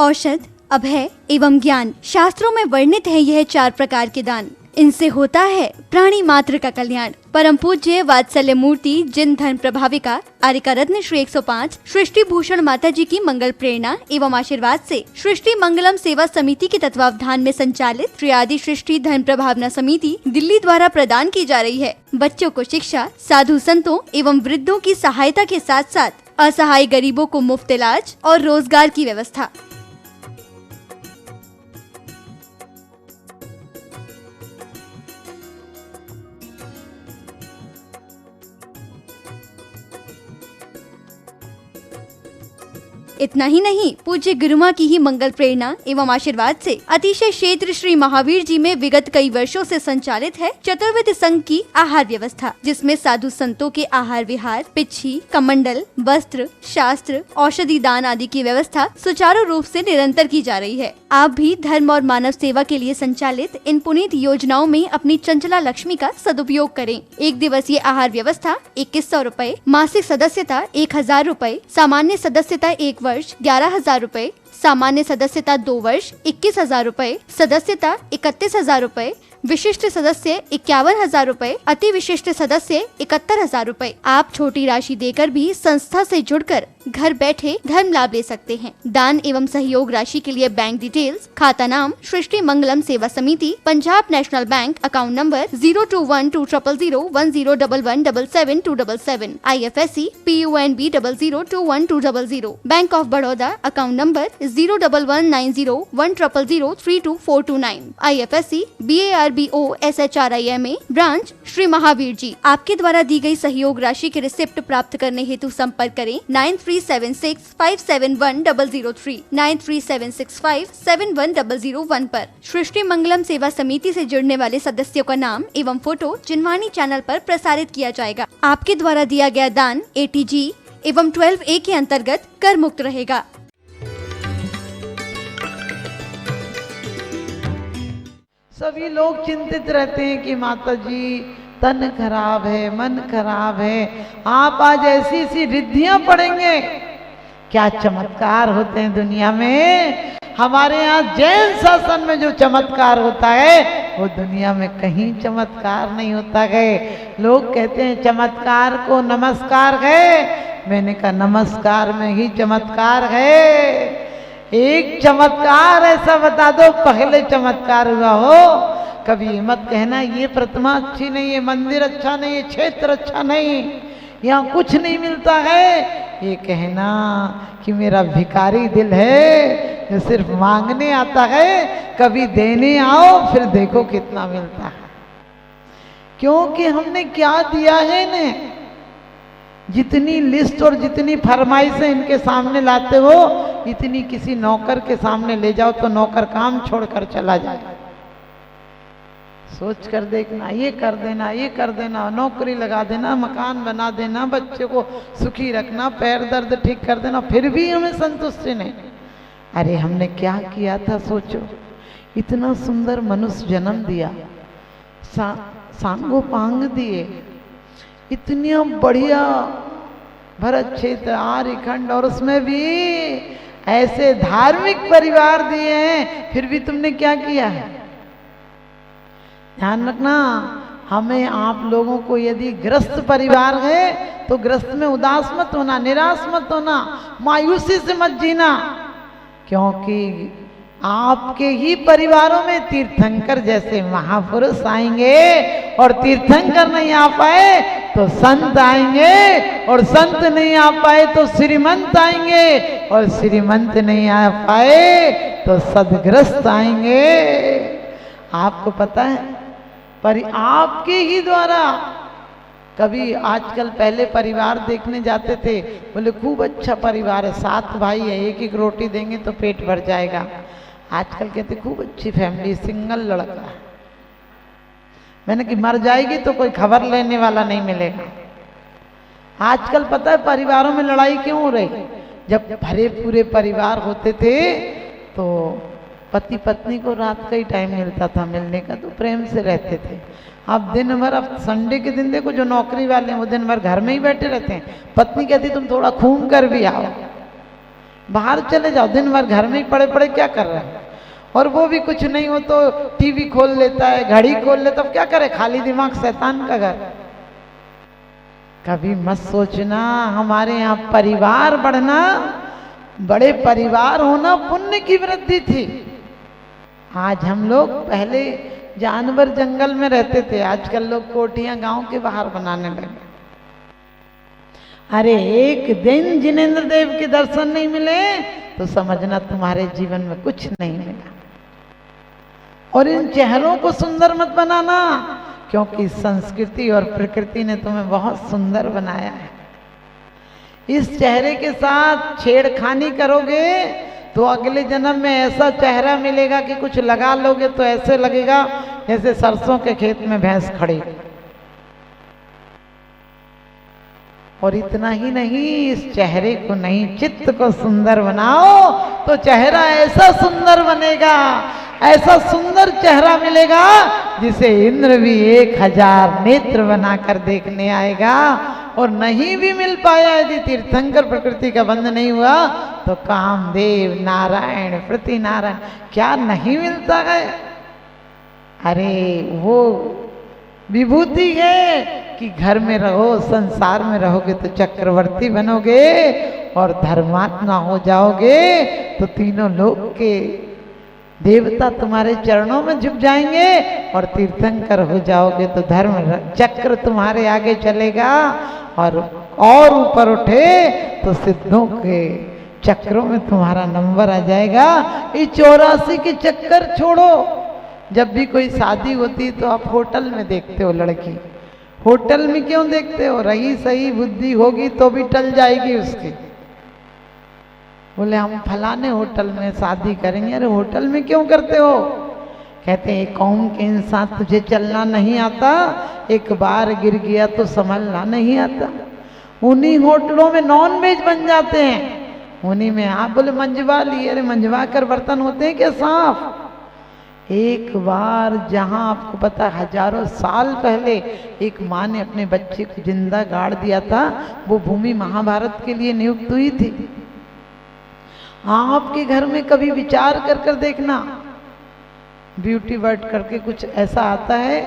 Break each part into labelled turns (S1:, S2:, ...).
S1: औषध, अभय एवं ज्ञान। शास्त्रों में वर्णित है यह 4 प्रकार के दान। इनसे होता है प्राणी मात्र का कल्याण। परम पूज्य वात्सल्य मूर्ति जिन धर्म प्रभाविका आर्यका रत्न श्री 105 सृष्टि भूषण माता जी की मंगल प्रेरणा एवं आशीर्वाद से सृष्टि मंगलम सेवा समिति के तत्वावधान में संचालित श्री आदि सृष्टि धर्म प्रभावना समिति दिल्ली द्वारा प्रदान की जा रही है। बच्चों को शिक्षा, साधु संतों एवं वृद्धों की सहायता के साथ साथ असहाय गरीबों को मुफ्त इलाज और रोजगार की व्यवस्था। इतना ही नहीं, पूज्य गुरुमा की ही मंगल प्रेरणा एवं आशीर्वाद से अतिशय क्षेत्र श्री महावीर जी में विगत कई वर्षों से संचालित है चतुर्विध संघ की आहार व्यवस्था, जिसमें साधु संतों के आहार विहार, पिच्छी, कमंडल, वस्त्र, शास्त्र, औषधि दान आदि की व्यवस्था सुचारू रूप से निरंतर की जा रही है। आप भी धर्म और मानव सेवा के लिए संचालित इन पुनीत योजनाओं में अपनी चंचला लक्ष्मी का सदुपयोग करें। 1 दिवसीय आहार व्यवस्था 2100 रूपए, मासिक सदस्यता 1000 रूपए, सामान्य सदस्यता 1 वर्ष 11,000 रूपए, सामान्य सदस्यता 2 वर्ष 21,000 रूपए, सदस्यता 31,000 रूपए, विशिष्ट सदस्य 51,000 रूपए, अति विशिष्ट सदस्य 71,000 रूपए। आप छोटी राशि देकर भी संस्था से जुड़कर घर बैठे धर्म लाभ ले सकते हैं। दान एवं सहयोग राशि के लिए बैंक डिटेल्स, खाता नाम सृष्टि Mangalam Seva Samiti, Punjab national bank, account number 02120010117777, IFSC PUNB 00212000, bank of Baroda, account number 011901000324229, IFSC BARBO SHRIMA, branch Shri Mahavir ji. आपके द्वारा दी गई सहयोग राशि के रिसिप्ट प्राप्त करने हेतु संपर्क करें 9376571003, 9376571001 पर। सृष्टि मंगलम सेवा समिति से जुड़ने वाले सदस्यों का नाम एवं फोटो जिनवाणी चैनल पर प्रसारित किया जाएगा। आपके द्वारा दिया गया दान ATG एवं 12A के अंतर्गत कर मुक्त रहेगा।
S2: सभी लोग चिंतित रहते हैं कि माता जी तन खराब है, मन खराब है, आप आज ऐसी ऐसी रिद्धियां पढ़ेंगे। क्या चमत्कार होते हैं दुनिया में। हमारे यहाँ जैन शासन में जो चमत्कार होता है वो दुनिया में कहीं चमत्कार नहीं होता है। लोग कहते हैं चमत्कार को नमस्कार है, मैंने कहा नमस्कार में ही चमत्कार है। एक चमत्कार ऐसा बता दो पहले चमत्कार हुआ हो। कभी ये मत कहना ये प्रतिमा अच्छी नहीं है, मंदिर अच्छा नहीं है, क्षेत्र अच्छा नहीं, यहाँ कुछ नहीं मिलता है। ये कहना कि मेरा भिखारी दिल है जो सिर्फ मांगने आता है, कभी देने आओ फिर देखो कितना मिलता है। क्योंकि हमने क्या दिया है इन्हें। जितनी लिस्ट और जितनी फरमाइशें इनके सामने लाते हो, इतनी किसी नौकर के सामने ले जाओ तो नौकर काम छोड़कर चला जाए। सोच कर देखना, ये कर देना, ये कर देना, नौकरी लगा देना, मकान बना देना, बच्चे को सुखी रखना, पैर दर्द ठीक कर देना, फिर भी हमें संतुष्टि नहीं। अरे हमने क्या किया था सोचो। इतना सुंदर मनुष्य जन्म दिया, सांगो पांग दिए, इतनी बढ़िया भरत क्षेत्र आर्यखंड, और उसमें भी ऐसे धार्मिक परिवार दिए हैं, फिर भी तुमने क्या किया है। ध्यान रखना, हमें आप लोगों को यदि ग्रस्त परिवार है तो ग्रस्त में उदास मत होना, निराश मत होना, मायूसी से मत जीना। क्योंकि आपके ही परिवारों में तीर्थंकर जैसे महापुरुष आएंगे, और तीर्थंकर नहीं आ पाए तो संत आएंगे, और संत नहीं आ पाए तो श्रीमंत आएंगे, और श्रीमंत नहीं आ पाए तो सदग्रस्त आएंगे। आपको पता है आपके ही द्वारा कभी आजकल, पहले परिवार देखने जाते थे, बोले खूब अच्छा परिवार है, 7 भाई है, एक एक रोटी देंगे तो पेट भर जाएगा। आजकल कहते खूब अच्छी फैमिली, सिंगल लड़का है। मैंने कि मर जाएगी तो कोई खबर लेने वाला नहीं मिलेगा। आजकल पता है परिवारों में लड़ाई क्यों हो रही। जब भरे पूरे परिवार होते थे तो पति पत्नी को रात का ही टाइम मिलता था मिलने का, तो प्रेम से रहते थे। अब दिन भर, अब संडे के दिन देखो जो नौकरी वाले हैं वो दिन भर घर में ही बैठे रहते हैं। पत्नी कहती तुम थोड़ा घूम कर भी आओ, बाहर चले जाओ, दिन भर घर में ही पड़े पड़े क्या कर रहे हैं। और वो भी कुछ नहीं हो तो टीवी खोल लेता है, घड़ी खोल लेता, अब क्या करे, खाली दिमाग शैतान का घर। कभी मत सोचना हमारे यहाँ परिवार बढ़ना, बड़े परिवार होना पुण्य की वृद्धि थी। आज हम लोग, पहले जानवर जंगल में रहते थे, आजकल लोग कोठियां गांव के बाहर बनाने लगे। अरे एक दिन जिनेंद्र देव के दर्शन नहीं मिले तो समझना तुम्हारे जीवन में कुछ नहीं मिला। और इन चेहरों को सुंदर मत बनाना, क्योंकि संस्कृति और प्रकृति ने तुम्हें बहुत सुंदर बनाया है। इस चेहरे के साथ छेड़खानी करोगे तो अगले जन्म में ऐसा चेहरा मिलेगा कि कुछ लगा लोगे तो ऐसे लगेगा जैसे सरसों के खेत में भैंस खड़ी। और इतना ही नहीं, इस चेहरे को नहीं, चित्त को सुंदर बनाओ तो चेहरा ऐसा सुंदर बनेगा, ऐसा सुंदर चेहरा मिलेगा जिसे इंद्र भी 1000 नेत्र बनाकर देखने आएगा। और नहीं भी मिल पाया, यदि तीर्थंकर प्रकृति का बंध नहीं हुआ तो कामदेव, नारायण, प्रति नारायण, क्या नहीं मिलता है। अरे वो विभूति है कि घर में रहो, संसार में रहोगे तो चक्रवर्ती बनोगे, और धर्मात्मा हो जाओगे तो तीनों लोक के देवता तुम्हारे चरणों में झुक जाएंगे, और तीर्थंकर हो जाओगे तो धर्म चक्र तुम्हारे आगे चलेगा। और ऊपर उठे तो सिद्धों के चक्रों में तुम्हारा नंबर आ जाएगा। ये 84 के चक्कर छोड़ो। जब भी कोई शादी होती है तो आप होटल में देखते हो लड़की, होटल में क्यों देखते हो, रही सही बुद्धि होगी तो भी टल जाएगी उसकी। बोले हम फलाने होटल में शादी करेंगे। अरे होटल में क्यों करते हो, कहते हैं कौम के इंसान तुझे चलना नहीं आता, एक बार गिर गया तो संभलना नहीं आता। उन्हीं होटलों में नॉन वेज बन जाते हैं, उन्हीं में आप बोले मंजवा लिए, अरे मंजवा कर बर्तन होते हैं क्या साफ। एक बार जहां आपको पता हजारों साल पहले एक माँ ने अपने बच्चे को जिंदा गाड़ दिया था, वो भूमि महाभारत के लिए नियुक्त हुई थी। आपके घर में कभी विचार कर कर देखना, ब्यूटी वर्ड करके कुछ ऐसा आता है,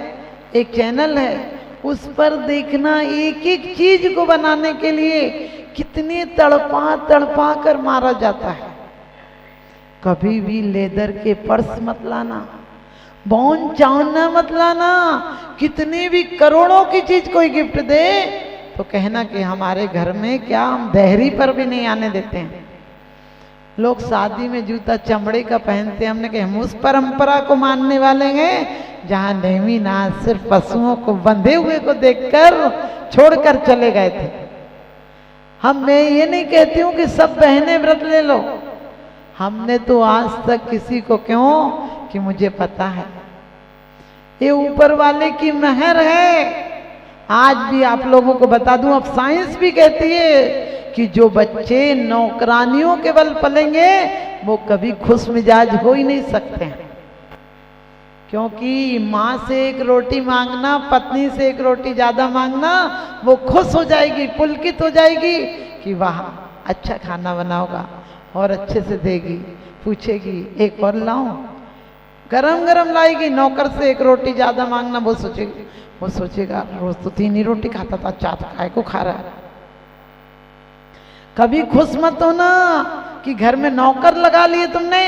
S2: एक चैनल है, उस पर देखना एक एक चीज को बनाने के लिए कितने तड़पा तड़पा कर मारा जाता है। कभी भी लेदर के पर्स मत लाना, बॉन चावना मत लाना। कितनी भी करोड़ों की चीज कोई गिफ्ट दे तो कहना कि हमारे घर में क्या, हम देहरी पर भी नहीं आने देते हैं। लोग शादी में जूता चमड़े का पहनते हैं, हमने कहा हम उस परंपरा को मानने वाले हैं जहां नेमी नाथ सिर्फ पशुओं को बंधे हुए को देखकर छोड़कर चले गए थे। मैं ये नहीं कहती हूँ कि सब बहनें व्रत ले लो, हमने तो आज तक किसी को, क्यों कि मुझे पता है ये ऊपर वाले की मेहर है। आज भी आप लोगों को बता दूं, अब साइंस भी कहती है कि जो बच्चे नौकरानियों के बल पलेंगे वो कभी खुश मिजाज हो ही नहीं सकते हैं, क्योंकि माँ से एक रोटी मांगना, पत्नी से एक रोटी ज्यादा मांगना, वो खुश हो जाएगी, पुलकित हो जाएगी कि वाह अच्छा खाना बनाओगा और अच्छे से देगी, पूछेगी एक और लाऊं, गरम गरम लाएगी। नौकर से एक रोटी ज्यादा मांगना, वो सोचेगा रोज तो 3 ही रोटी खाता था, चार काय को खा रहा है। कभी खुश मत होना कि घर में नौकर लगा लिए तुमने।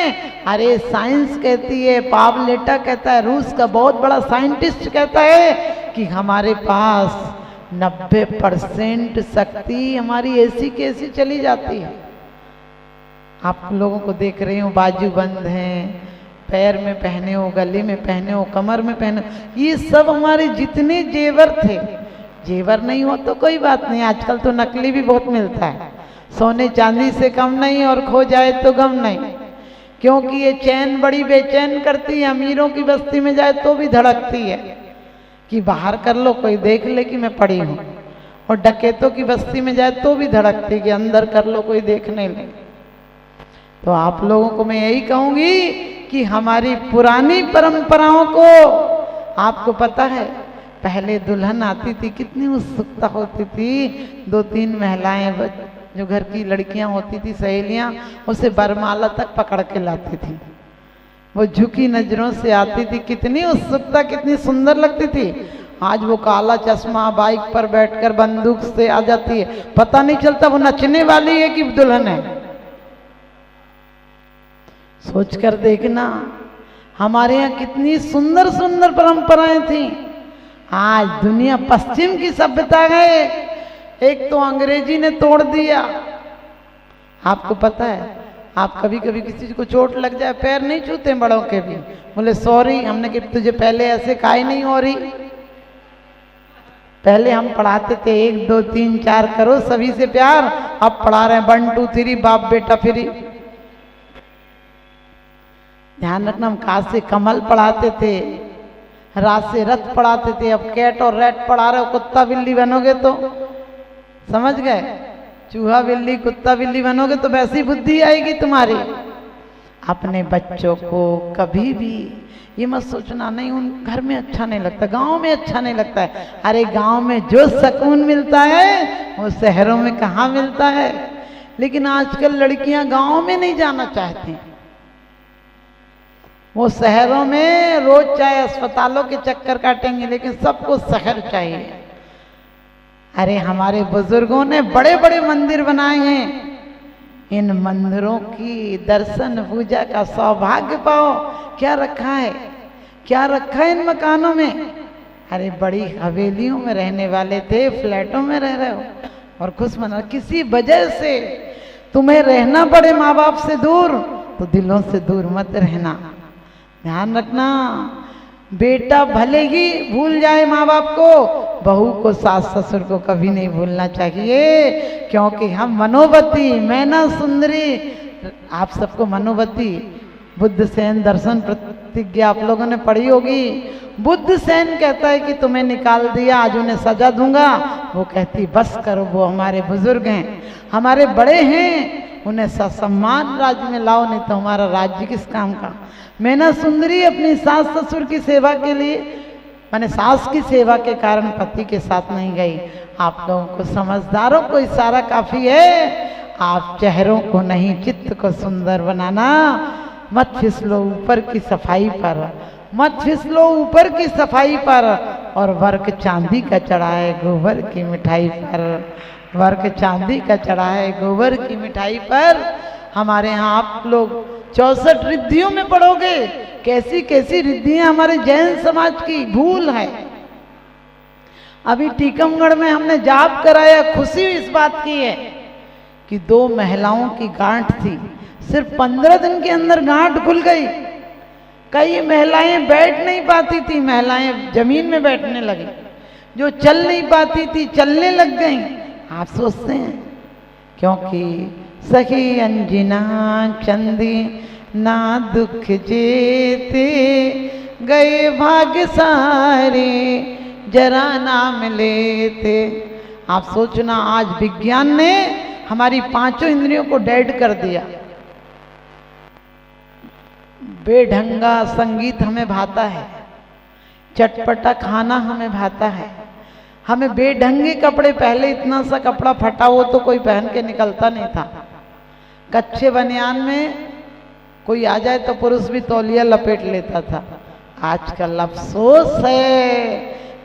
S2: अरे साइंस कहती है, पावलेटा कहता है, रूस का बहुत बड़ा साइंटिस्ट कहता है कि हमारे पास 90% शक्ति हमारी ऐसी कैसी चली जाती है। आप लोगों को देख रही हूँ, बाजू बंद हैं, पैर में पहने हो, गले में पहने हो, कमर में पहने हो, ये सब हमारे जितने जेवर थे, जेवर नहीं हो तो कोई बात नहीं, आजकल तो नकली भी बहुत मिलता है, सोने चांदी से कम नहीं, और खो जाए तो गम नहीं, क्योंकि ये चैन बड़ी बेचैन करती है। अमीरों की बस्ती में जाए तो भी धड़कती है कि बाहर कर लो कोई देख ले कि मैं पड़ी हूँ, और डकैतों की बस्ती में जाए तो भी धड़कती कि अंदर कर लो कोई देखने ले। तो आप लोगों को मैं यही कहूंगी कि हमारी पुरानी परंपराओं को, आपको पता है पहले दुल्हन आती थी कितनी उत्सुकता होती थी, 2-3 महिलाएं जो घर की लड़कियां होती थी सहेलियां, उसे बरमाला तक पकड़ के लाती थी। वो झुकी नजरों से आती थी, कितनी उत्सुकता, कितनी सुंदर लगती थी। आज वो काला चश्मा, बाइक पर बैठकर बंदूक से आ जाती है, पता नहीं चलता वो नचने वाली है कि दुल्हन है। सोच कर देखना, हमारे यहाँ कितनी सुंदर सुंदर परंपराएं थी। आज दुनिया पश्चिम की सभ्यता गए, एक तो अंग्रेजी ने तोड़ दिया। आपको पता है, आप कभी कभी किसी को चोट लग जाए, पैर नहीं छूते बड़ों के भी, बोले सॉरी, हमने कि तुझे पहले ऐसे काहे नहीं हो रही। पहले हम पढ़ाते थे 1 2 3 4 करो सभी से प्यार, अब पढ़ा रहे हैं 1 2 3 बाप बेटा फिरी। ध्यान रखना, हम का से कमल पढ़ाते थे, रात से रथ पढ़ाते थे, अब कैट और रैट पढ़ा रहे हो। कुत्ता बिल्ली बनोगे तो समझ गए, चूहा बिल्ली कुत्ता बिल्ली बनोगे तो वैसी बुद्धि आएगी तुम्हारी। अपने बच्चों को कभी भी ये मत सोचना नहीं उन घर में अच्छा नहीं लगता, गांव में अच्छा नहीं लगता है। अरे गांव में जो सुकून मिलता है वो शहरों में कहाँ मिलता है। लेकिन आजकल लड़कियां गांव में नहीं जाना चाहती, वो शहरों में रोज चाहे अस्पतालों के चक्कर काटेंगे, लेकिन सबको शहर चाहिए। अरे हमारे बुजुर्गों ने बड़े बड़े मंदिर बनाए हैं, इन मंदिरों की दर्शन पूजा का सौभाग्य पाओ। क्या रखा है, क्या रखा है इन मकानों में। अरे बड़ी हवेलियों में रहने वाले थे, फ्लैटों में रह रहे हो और खुश मना। किसी वजह से तुम्हें रहना पड़े माँ बाप से दूर, तो दिलों से दूर मत रहना। ध्यान रखना, बेटा भले ही भूल जाए माँ बाप को, बहू को सास ससुर को कभी नहीं भूलना चाहिए। क्योंकि हम मनोवती, मैना सुंदरी, आप सबको मनोवती बुद्ध सेन दर्शन प्रतिज्ञा आप लोगों ने पढ़ी होगी। बुद्ध सेन कहता है कि तुम्हें निकाल दिया, आज उन्हें सजा दूंगा। वो कहती बस करो, वो हमारे बुजुर्ग हैं, हमारे बड़े हैं, उन्हें ससम्मान राज्य में लाओ, नहीं तो हमारा राज्य किस काम का। मैना सुंदरी अपनी सास ससुर की सेवा के लिए, मैंने सास की सेवा के कारण पति के साथ नहीं गई। आप लोगों को समझदारों को इशारा काफी है। आप चेहरों को नहीं चित्त को सुंदर बनाना। मत फिसलो ऊपर की सफाई पर, मत फिसलो ऊपर की सफाई पर। और वर्क चांदी का चढ़ाए गोबर की मिठाई पर, वर्क चांदी का चढ़ाए गोबर की मिठाई पर। हमारे यहाँ आप लोग 64 रिद्धियों में पढ़ोगे, कैसी कैसी रिद्धियां हमारे जैन समाज की भूल है। अभी टीकमगढ़ में हमने जाप कराया, खुशी इस बात की है कि 2 महिलाओं की गांठ थी, सिर्फ 15 दिन के अंदर गांठ खुल गई। कई महिलाएं बैठ नहीं पाती थी, महिलाएं जमीन में बैठने लगी, जो चल नहीं पाती थी चलने लग गई। आप सोचते हैं क्योंकि सखी अंजना चंदी ना दुख जेते, गए भाग्य सारे जरा नाम लेते। आप सोचना, आज विज्ञान ने हमारी 5 इंद्रियों को डेड कर दिया। बेढंगा संगीत हमें भाता है, चटपटा खाना हमें भाता है, हमें बेढंगे कपड़े, पहले इतना सा कपड़ा फटा हो तो कोई पहन के निकलता नहीं था। कच्चे बनियान में कोई आ जाए तो पुरुष भी तौलिया लपेट लेता था। आजकल अफसोस है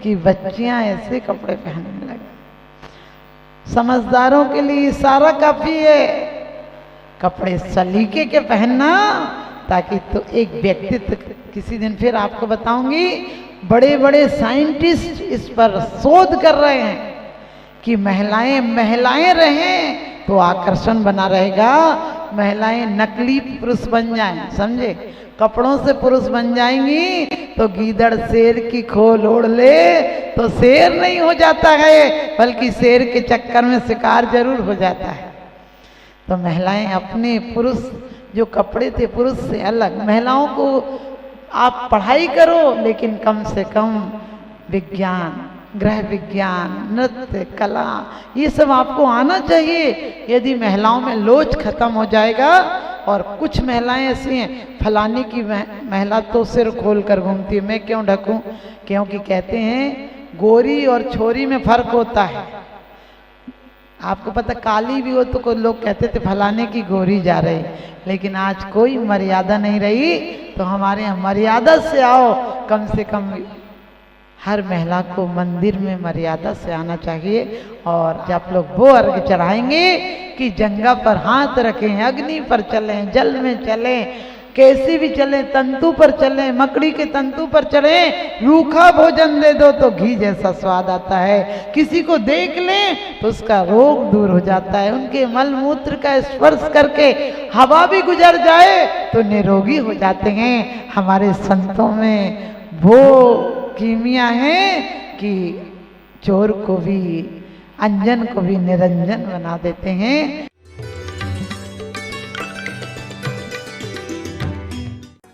S2: कि बच्चियां ऐसे कपड़े पहनने लगी। समझदारों के लिए इशारा काफी है, कपड़े सलीके के पहनना, ताकि तो एक व्यक्तित्व। किसी दिन फिर आपको बताऊंगी, बड़े बड़े साइंटिस्ट इस पर शोध कर रहे हैं कि महिलाएं रहें तो आकर्षण बना रहेगा, महिलाएं नकली पुरुष बन जाएं, समझे। कपड़ों से पुरुष बन जाएंगी तो गीदड़ शेर की खोल ओढ़ ले तो शेर नहीं हो जाता है, बल्कि शेर के चक्कर में शिकार जरूर हो जाता है। तो महिलाएं अपने पुरुष जो कपड़े थे पुरुष से अलग, महिलाओं को आप पढ़ाई करो, लेकिन कम से कम विज्ञान, गृह विज्ञान, नृत्य, कला, ये सब आपको आना चाहिए। यदि महिलाओं में लोच खत्म हो जाएगा। और कुछ महिलाएं ऐसी हैं, फलाने की महिला तो सिर खोल कर घूमती है, मैं क्यों ढकूं? क्योंकि कहते हैं गोरी और छोरी में फर्क होता है। आपको पता काली भी हो तो कोई लोग कहते थे फलाने की गोरी जा रही, लेकिन आज कोई मर्यादा नहीं रही। तो हमारे यहाँ मर्यादा से आओ, कम से कम हर महिला को मंदिर में मर्यादा से आना चाहिए। और जब आप लोग वो अर्घ चढ़ाएंगे कि जंगा पर हाथ रखें, अग्नि पर चलें, जल में चलें, कैसी भी चलें, तंतु पर चलें, मकड़ी के तंतु पर चलें, रूखा भोजन दे दो तो घी जैसा स्वाद आता है, किसी को देख लें तो उसका रोग दूर हो जाता है, उनके मल मूत्र का स्पर्श करके हवा भी गुजर जाए तो निरोगी हो जाते हैं। हमारे संतों में वो कीमिया है कि चोर को भी, अंजन को भी निरंजन बना देते हैं।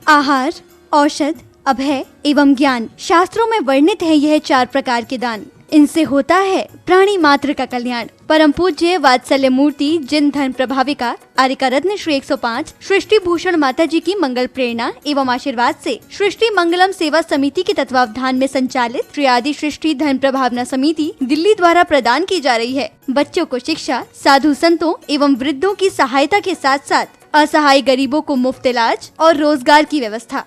S1: आहार, औषध, अभय एवं ज्ञान, शास्त्रों में वर्णित है यह 4 प्रकार के दान। इनसे होता है प्राणी मात्र का कल्याण। परम पूज्य वात्सल्य मूर्ति जिन धर्म प्रभाविका आर्यका रत्न श्री 105 सृष्टि भूषण माता जी की मंगल प्रेरणा एवं आशीर्वाद से सृष्टि मंगलम सेवा समिति के तत्वावधान में संचालित श्री आदि सृष्टि धर्म प्रभावना समिति दिल्ली द्वारा प्रदान की जा रही है। बच्चों को शिक्षा, साधु संतों एवं वृद्धों की सहायता के साथ साथ असहाय गरीबों को मुफ्त इलाज और रोजगार की व्यवस्था।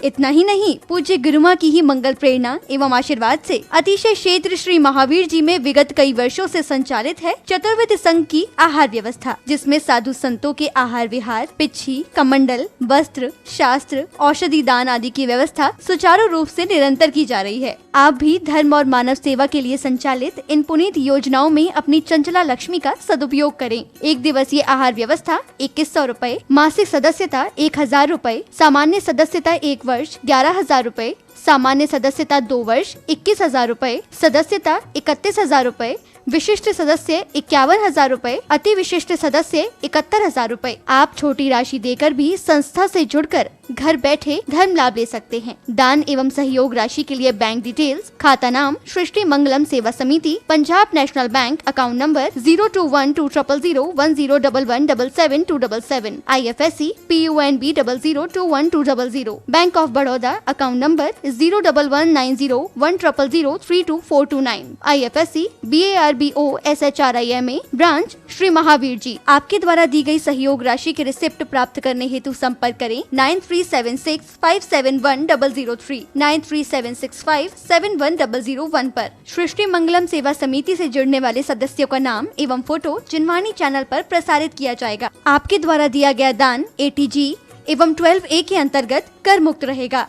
S1: इतना ही नहीं, पूज्य गुरुमा की ही मंगल प्रेरणा एवं आशीर्वाद से अतिशय क्षेत्र श्री महावीर जी में विगत कई वर्षों से संचालित है चतुर्विध संघ की आहार व्यवस्था, जिसमें साधु संतों के आहार विहार, पिच्छी, कमंडल, वस्त्र, शास्त्र, औषधि दान आदि की व्यवस्था सुचारू रूप से निरंतर की जा रही है। आप भी धर्म और मानव सेवा के लिए संचालित इन पुनीत योजनाओं में अपनी चंचला लक्ष्मी का सदुपयोग करें। 1 दिवसीय आहार व्यवस्था 2100 रूपए, मासिक सदस्यता 1000 रूपए, सामान्य सदस्यता 1 वर्ष 11,000 रूपए, सामान्य सदस्यता 2 वर्ष 21,000 रूपए, सदस्यता 31,000 रूपए, विशिष्ट सदस्य 51,000 रूपए, अति विशिष्ट सदस्य 71,000 रूपए। आप छोटी राशि देकर भी संस्था से जुड़कर घर बैठे धर्म लाभ ले सकते हैं। दान एवं सहयोग राशि के लिए बैंक डिटेल्स, खाता नाम सृष्टि Mangalam Seva Samiti, Punjab national bank, account number 021200101177 IFSC PUNB 0021200, bank of Baroda, account number 011901000322429 IFSC BARBO SHRIMA, branch Shri Mahavir ji. आपके द्वारा दी गई सहयोग राशि के रिसिप्ट प्राप्त करने हेतु संपर्क करें 9376571003 9376571001 पर। सृष्टि मंगलम सेवा समिति से जुड़ने वाले सदस्यों का नाम एवं फोटो जिनवाणी चैनल पर प्रसारित किया जाएगा। आपके द्वारा दिया गया दान ATG एवं 12A के अंतर्गत कर मुक्त रहेगा।